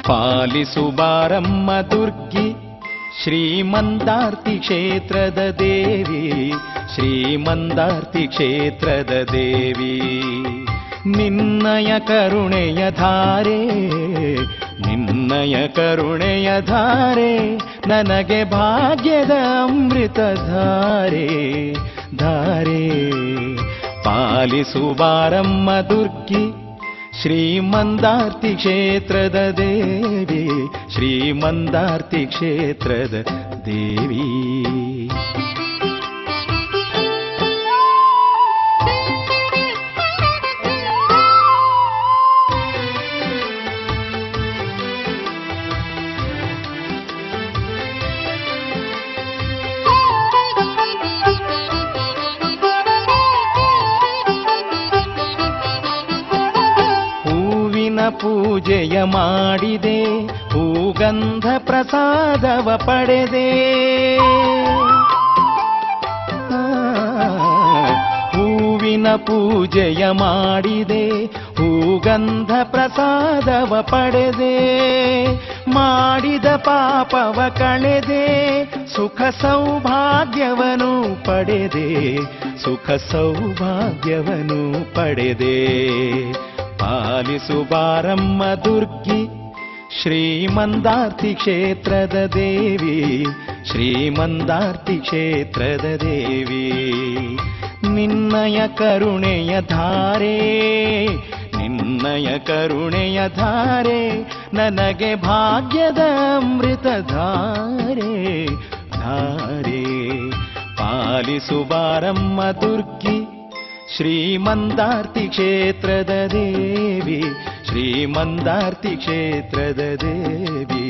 ಪಾಲಿಸು ಬಾರಮ್ಮ ದುರ್ಗಿ ಶ್ರೀಮಂದಾರ್ತಿ ಕ್ಷೇತ್ರದ ದೇವಿ, ಶ್ರೀಮಂದಾರ್ತಿ ಕ್ಷೇತ್ರದ ದೇವಿ. ನಿನ್ನಯ ಕರುಣೆಯ ಧಾರೆ, ನಿನ್ನಯ ಕರುಣೆಯ ಧಾರೆ, ನನಗೆ ಭಾಗ್ಯದ ಅಮೃತ ಧಾರೆ ಧಾರೆ. ಪಾಲಿಸು ಬಾರಮ್ಮ ದುರ್ಗಿ ಶ್ರೀಮಂದಾರ್ತಿ ಕ್ಷೇತ್ರದ ದೇವಿ, ಶ್ರೀಮಂದಾರ್ತಿ ಕ್ಷೇತ್ರದ ದೇವಿ. ಪೂಜೆಯ ಮಾಡಿದೆ, ಹೂಗಂಧ ಪ್ರಸಾದವ ಪಡೆದೆ. ಹೂವಿನ ಪೂಜೆಯ ಮಾಡಿದೆ, ಹೂಗಂಧ ಪ್ರಸಾದವ ಪಡೆದೆ. ಮಾಡಿದ ಪಾಪವ ಕಳೆದೆ, ಸುಖ ಸೌಭಾಗ್ಯವನು ಪಡೆದೆ, ಸುಖ ಸೌಭಾಗ್ಯವನು ಪಡೆದೆ. ಪಾಲಿಸು ಬಾರಮ್ಮ ದುರ್ಗಿ ಶ್ರೀಮಂದಾರ್ತಿ ಕ್ಷೇತ್ರದ ದೇವಿ, ಶ್ರೀಮಂದಾರ್ತಿ ಕ್ಷೇತ್ರದ ದೇವಿ. ನಿನ್ನಯ ಕರುಣೆಯ ಧಾರೆ, ನಿನ್ನಯ ಕರುಣೆಯ ಧಾರೆ, ನನಗೆ ಭಾಗ್ಯದ ಅಮೃತ ಧಾರೆ ಧಾರೆ. ಪಾಲಿಸು ಬಾರಮ್ಮ ದುರ್ಗಿ ಶ್ರೀಮಂದಾರ್ತಿ ಕ್ಷೇತ್ರದ ದೇವಿ, ಶ್ರೀಮಂದಾರ್ತಿ ಕ್ಷೇತ್ರದ ದೇವಿ.